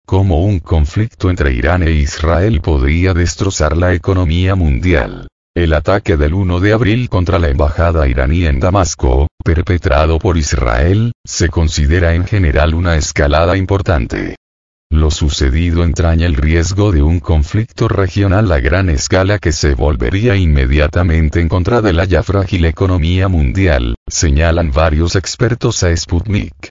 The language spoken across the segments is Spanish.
cómo un conflicto entre Irán e Israel podría destrozar la economía mundial. El ataque del 1 de abril contra la embajada iraní en Damasco, perpetrado por Israel, se considera en general una escalada importante. Lo sucedido entraña el riesgo de un conflicto regional a gran escala que se volvería inmediatamente en contra de la ya frágil economía mundial, señalan varios expertos a Sputnik.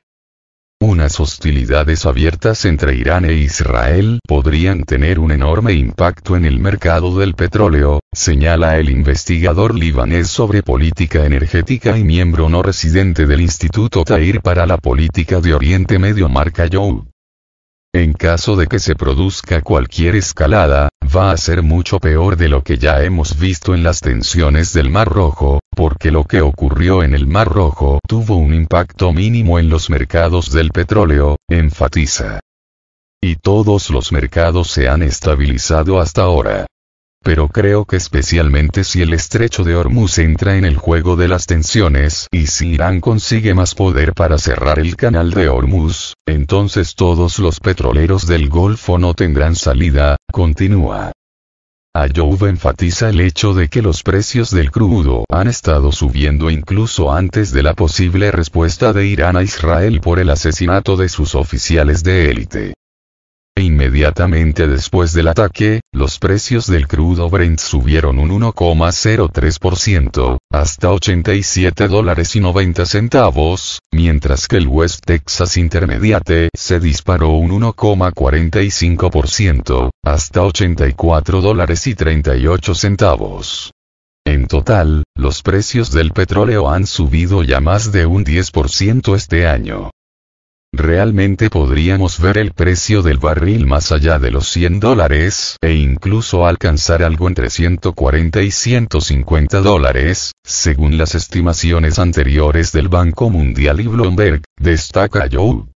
Unas hostilidades abiertas entre Irán e Israel podrían tener un enorme impacto en el mercado del petróleo, señala el investigador libanés sobre política energética y miembro no residente del Instituto Tahrir para la Política de Oriente Medio Mark Ayoub. En caso de que se produzca cualquier escalada, va a ser mucho peor de lo que ya hemos visto en las tensiones del Mar Rojo, porque lo que ocurrió en el Mar Rojo tuvo un impacto mínimo en los mercados del petróleo, enfatiza. Y todos los mercados se han estabilizado hasta ahora. Pero creo que especialmente si el estrecho de Hormuz entra en el juego de las tensiones y si Irán consigue más poder para cerrar el canal de Hormuz, entonces todos los petroleros del Golfo no tendrán salida, continúa. Ayoub enfatiza el hecho de que los precios del crudo han estado subiendo incluso antes de la posible respuesta de Irán a Israel por el asesinato de sus oficiales de élite. Inmediatamente después del ataque, los precios del crudo Brent subieron un 1,03%, hasta $87.90, mientras que el West Texas Intermediate se disparó un 1,45%, hasta $84.38. En total, los precios del petróleo han subido ya más de un 10% este año. Realmente podríamos ver el precio del barril más allá de los $100, e incluso alcanzar algo entre $140 y $150, según las estimaciones anteriores del Banco Mundial y Bloomberg, destaca Ayoub.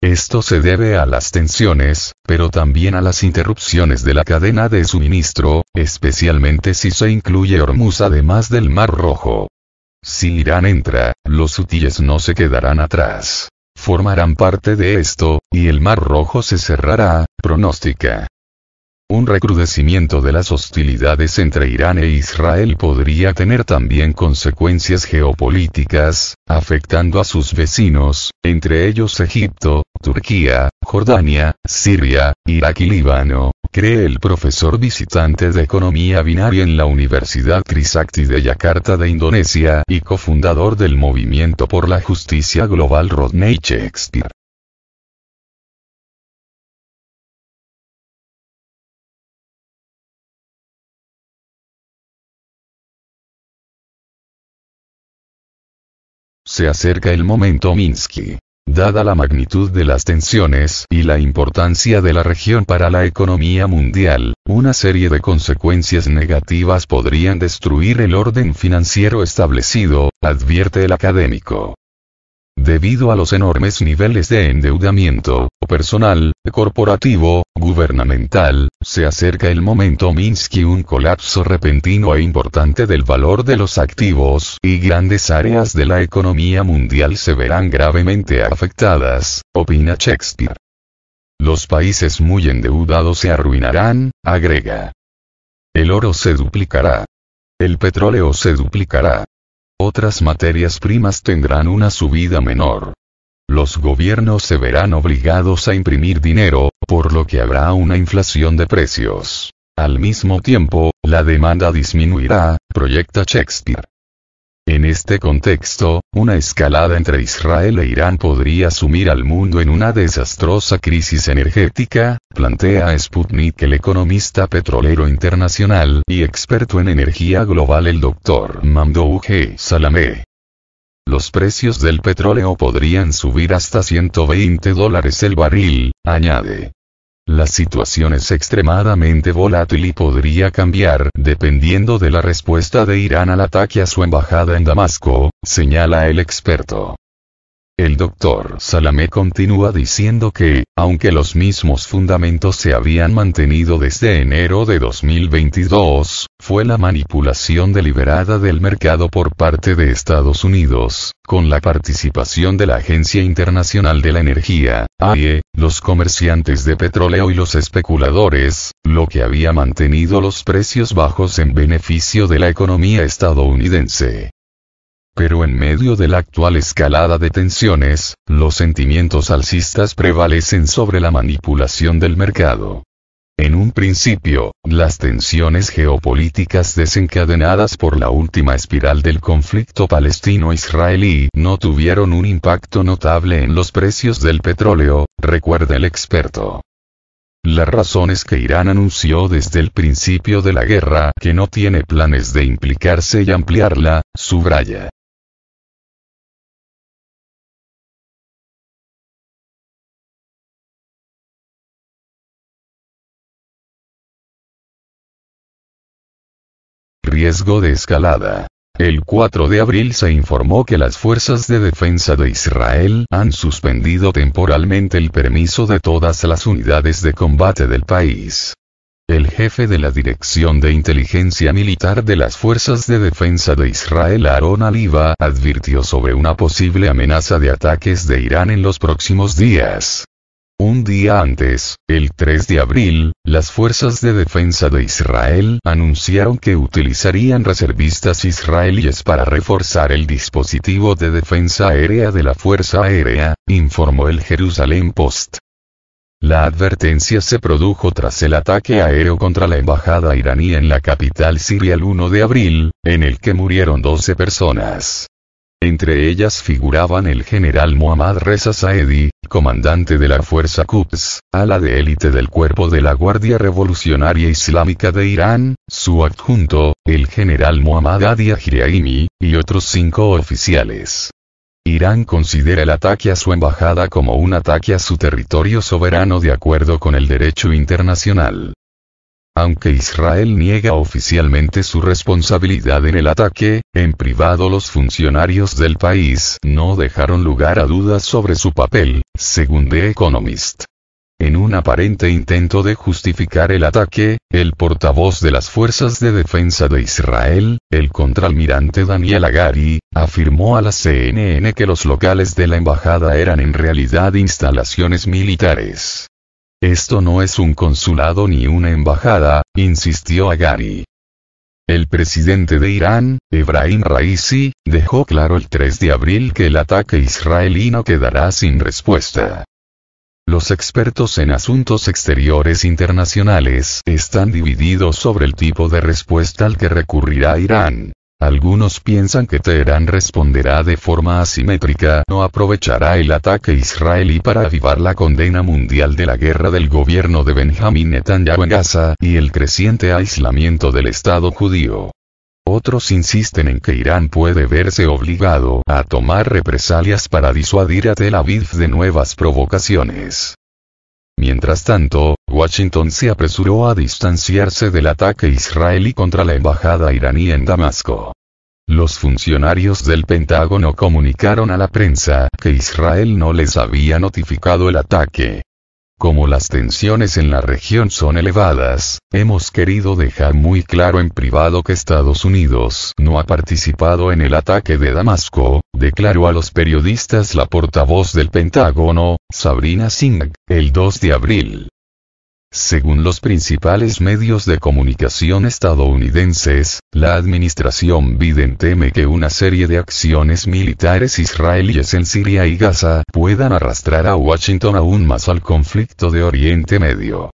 Esto se debe a las tensiones, pero también a las interrupciones de la cadena de suministro, especialmente si se incluye Hormuz además del Mar Rojo. Si Irán entra, los hutíes no se quedarán atrás. Formarán parte de esto, y el Mar Rojo se cerrará, pronostica. Un recrudecimiento de las hostilidades entre Irán e Israel podría tener también consecuencias geopolíticas, afectando a sus vecinos, entre ellos Egipto, Turquía, Jordania, Siria, Irak y Líbano, cree el profesor visitante de Economía Binaria en la Universidad Trisakti de Yakarta de Indonesia y cofundador del Movimiento por la Justicia Global Rodney Shakespeare. Se acerca el momento Minsky. Dada la magnitud de las tensiones y la importancia de la región para la economía mundial, una serie de consecuencias negativas podrían destruir el orden financiero establecido, advierte el académico. Debido a los enormes niveles de endeudamiento, personal, corporativo, gubernamental, se acerca el momento Minsky, un colapso repentino e importante del valor de los activos y grandes áreas de la economía mundial se verán gravemente afectadas, opina Shakespeare. Los países muy endeudados se arruinarán, agrega. El oro se duplicará. El petróleo se duplicará. Otras materias primas tendrán una subida menor. Los gobiernos se verán obligados a imprimir dinero, por lo que habrá una inflación de precios. Al mismo tiempo, la demanda disminuirá, proyecta Shakespeare. En este contexto, una escalada entre Israel e Irán podría sumir al mundo en una desastrosa crisis energética, plantea Sputnik el economista petrolero internacional y experto en energía global el Dr. Mamdouh Salameh. Los precios del petróleo podrían subir hasta $120 el barril, añade. La situación es extremadamente volátil y podría cambiar dependiendo de la respuesta de Irán al ataque a su embajada en Damasco, señala el experto. El Dr. Salamé continúa diciendo que, aunque los mismos fundamentos se habían mantenido desde enero de 2022, fue la manipulación deliberada del mercado por parte de Estados Unidos, con la participación de la Agencia Internacional de la Energía, AIE, los comerciantes de petróleo y los especuladores, lo que había mantenido los precios bajos en beneficio de la economía estadounidense. Pero en medio de la actual escalada de tensiones, los sentimientos alcistas prevalecen sobre la manipulación del mercado. En un principio, las tensiones geopolíticas desencadenadas por la última espiral del conflicto palestino-israelí no tuvieron un impacto notable en los precios del petróleo, recuerda el experto. La razón es que Irán anunció desde el principio de la guerra que no tiene planes de implicarse y ampliarla, subraya. Riesgo de escalada. El 4 de abril se informó que las fuerzas de defensa de Israel han suspendido temporalmente el permiso de todas las unidades de combate del país. El jefe de la Dirección de Inteligencia Militar de las Fuerzas de Defensa de Israel, Aaron Aliva, advirtió sobre una posible amenaza de ataques de Irán en los próximos días. Un día antes, el 3 de abril, las Fuerzas de Defensa de Israel anunciaron que utilizarían reservistas israelíes para reforzar el dispositivo de defensa aérea de la Fuerza Aérea, informó el Jerusalem Post. La advertencia se produjo tras el ataque aéreo contra la embajada iraní en la capital siria el 1 de abril, en el que murieron 12 personas. Entre ellas figuraban el general Mohammad Reza Saedi, comandante de la Fuerza Quds, ala de élite del Cuerpo de la Guardia Revolucionaria Islámica de Irán, su adjunto, el general Mohammad Hadi Ahriaimi, y otros 5 oficiales. Irán considera el ataque a su embajada como un ataque a su territorio soberano de acuerdo con el derecho internacional. Aunque Israel niega oficialmente su responsabilidad en el ataque, en privado los funcionarios del país no dejaron lugar a dudas sobre su papel, según The Economist. En un aparente intento de justificar el ataque, el portavoz de las Fuerzas de Defensa de Israel, el contraalmirante Daniel Hagari, afirmó a la CNN que los locales de la embajada eran en realidad instalaciones militares. Esto no es un consulado ni una embajada, insistió Hagari. El presidente de Irán, Ebrahim Raisi, dejó claro el 3 de abril que el ataque israelí no quedará sin respuesta. Los expertos en asuntos exteriores internacionales están divididos sobre el tipo de respuesta al que recurrirá Irán. Algunos piensan que Teherán responderá de forma asimétrica o aprovechará el ataque israelí para avivar la condena mundial de la guerra del gobierno de Benjamín Netanyahu en Gaza y el creciente aislamiento del Estado judío. Otros insisten en que Irán puede verse obligado a tomar represalias para disuadir a Tel Aviv de nuevas provocaciones. Mientras tanto, Washington se apresuró a distanciarse del ataque israelí contra la embajada iraní en Damasco. Los funcionarios del Pentágono comunicaron a la prensa que Israel no les había notificado el ataque. Como las tensiones en la región son elevadas, hemos querido dejar muy claro en privado que Estados Unidos no ha participado en el ataque de Damasco, declaró a los periodistas la portavoz del Pentágono, Sabrina Singh, el 2 de abril. Según los principales medios de comunicación estadounidenses, la administración Biden teme que una serie de acciones militares israelíes en Siria y Gaza puedan arrastrar a Washington aún más al conflicto de Oriente Medio.